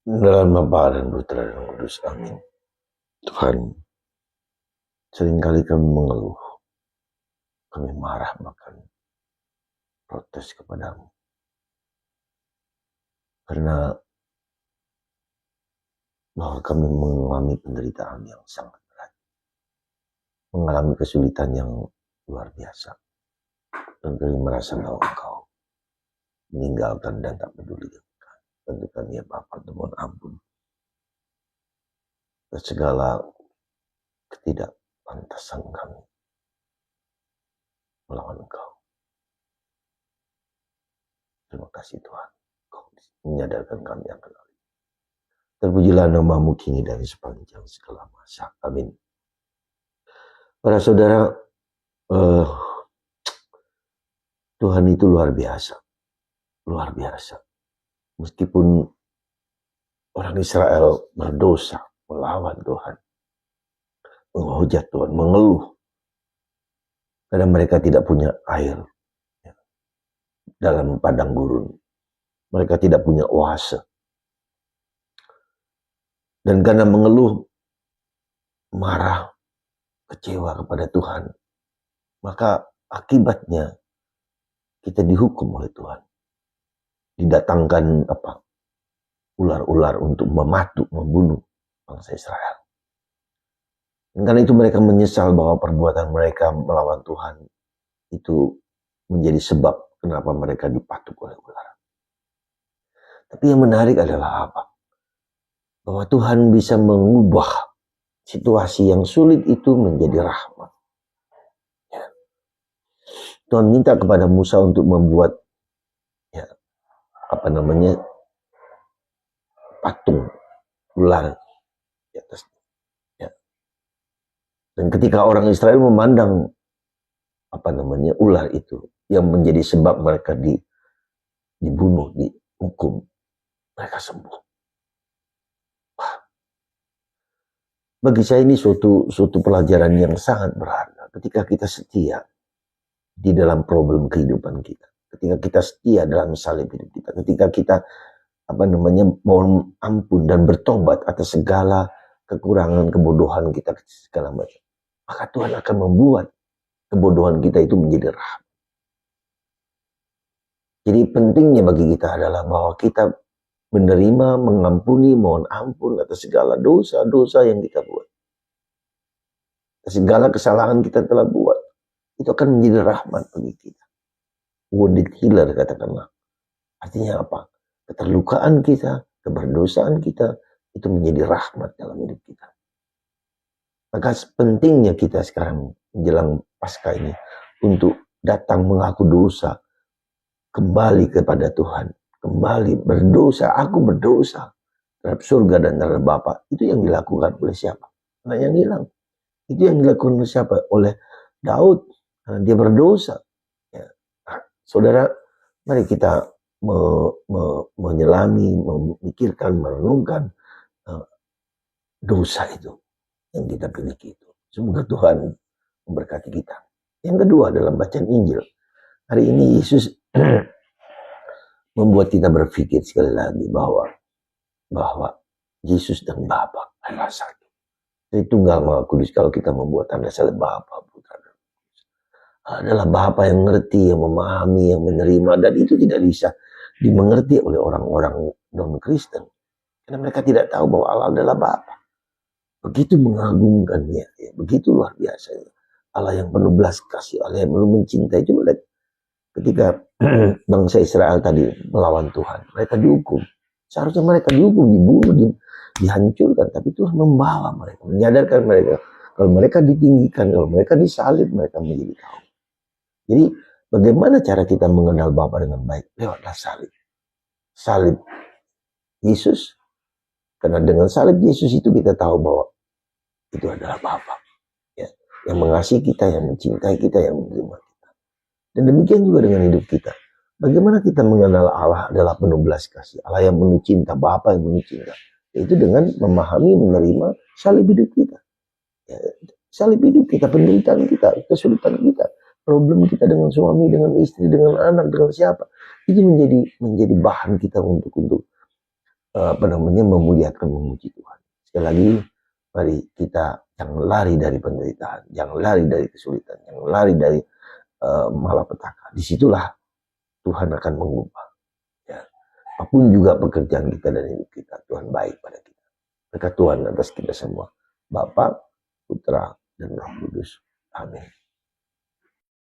Dalam Bapa dan Putra dan Kudus. Amin. Tuhan, seringkali kami mengeluh, kami marah, bahkan protes kepadamu. Karena bahwa kami mengalami penderitaan yang sangat berat, mengalami kesulitan yang luar biasa, dan kami merasa bahwa Engkau meninggalkan dan tak peduli dengan kami. Tentu kami ya Bapa, mohon ampun atas segala ketidakpantasan kami melawan Engkau. Terima kasih Tuhan, Engkau menyadarkan kami akan hal itu. Terpujilah namamu kini dari sepanjang segala masa. Amin. Para saudara, Tuhan itu luar biasa. Luar biasa. Meskipun orang Israel berdosa, melawan Tuhan, menghujat Tuhan, mengeluh, karena mereka tidak punya air dalam padang gurun. Mereka tidak punya oase. Dan karena mengeluh, marah, kecewa kepada Tuhan, maka akibatnya kita dihukum oleh Tuhan. Didatangkan ular-ular untuk mematuk, membunuh bangsa Israel. Dan karena itu mereka menyesal bahwa perbuatan mereka melawan Tuhan itu menjadi sebab kenapa mereka dipatuk oleh ular. Tapi yang menarik adalah apa? Bahwa Tuhan bisa mengubah situasi yang sulit itu menjadi rahmat. Ya. Tuhan minta kepada Musa untuk membuat patung ular di atasnya. Ya. Dan ketika orang Israel memandang ular itu yang menjadi sebab mereka dibunuh, dihukum, mereka sembuh. Wah. Bagi saya ini suatu pelajaran yang sangat berharga ketika kita setia di dalam problem kehidupan kita, ketika kita setia dalam salib hidup kita, ketika kita mohon ampun dan bertobat atas segala kekurangan, kebodohan kita, segala macam, maka Tuhan akan membuat kebodohan kita itu menjadi rahmat. Jadi pentingnya bagi kita adalah bahwa kita menerima, mengampuni, mohon ampun atas segala dosa-dosa yang kita buat, segala kesalahan kita telah buat, itu akan menjadi rahmat bagi kita. Wounded healer katakanlah. Artinya apa? Keterlukaan kita, keberdosaan kita, itu menjadi rahmat dalam hidup kita. Maka pentingnya kita sekarang menjelang Paskah ini untuk datang mengaku dosa, kembali kepada Tuhan, kembali berdosa. Aku berdosa terhadap surga dan terhadap Bapa. Itu yang dilakukan oleh siapa? Anak yang hilang. Itu yang dilakukan oleh siapa? Oleh Daud. Karena dia berdosa. Ya. Nah, saudara, mari kita menyelami, memikirkan, merenungkan dosa itu yang kita miliki itu. Semoga Tuhan memberkati kita. Yang kedua, dalam bacaan Injil hari ini Yesus membuat kita berpikir sekali lagi bahwa Yesus dan Bapa adalah satu. Jadi tunggal Maha Kudus. Kalau kita membuat tanda salib Bapa, Putra dan Kudus, adalah Bapa yang mengerti, yang memahami, yang menerima, dan itu tidak bisa dimengerti oleh orang-orang non-Kristen. Karena mereka tidak tahu bahwa Allah adalah Bapa. Begitu mengagumkannya, ya, begitu luar biasanya. Allah yang penuh belas kasih, Allah yang penuh mencintai. Coba lihat ketika bangsa Israel tadi melawan Tuhan, mereka dihukum. Seharusnya mereka dihukum, dibunuh, dihancurkan. Tapi Tuhan membawa mereka, menyadarkan mereka. Kalau mereka ditinggikan, kalau mereka disalib, mereka menjadi tahu. Jadi bagaimana cara kita mengenal Bapa dengan baik? Lewatlah salib. Salib Yesus. Karena dengan salib Yesus itu kita tahu bahwa itu adalah Bapa. Ya, yang mengasihi kita, yang mencintai kita, yang menerima kita. Dan demikian juga dengan hidup kita. Bagaimana kita mengenal Allah adalah penuh belas kasih. Allah yang penuh cinta, Bapa yang penuh cinta. Yaitu dengan memahami, menerima salib hidup kita. Ya, salib hidup kita, penderitaan kita, kesulitan kita, problem kita dengan suami, dengan istri, dengan anak, dengan siapa. Itu menjadi bahan kita untuk memuliakan, memuji Tuhan. Sekali lagi, mari kita jangan lari dari penderitaan, jangan lari dari kesulitan, jangan lari dari malapetaka. Disitulah Tuhan akan mengubah. Ya. Apapun juga pekerjaan kita dan hidup kita, Tuhan baik pada kita. Berkat Tuhan atas kita semua. Bapa, Putra, dan Roh Kudus. Amin.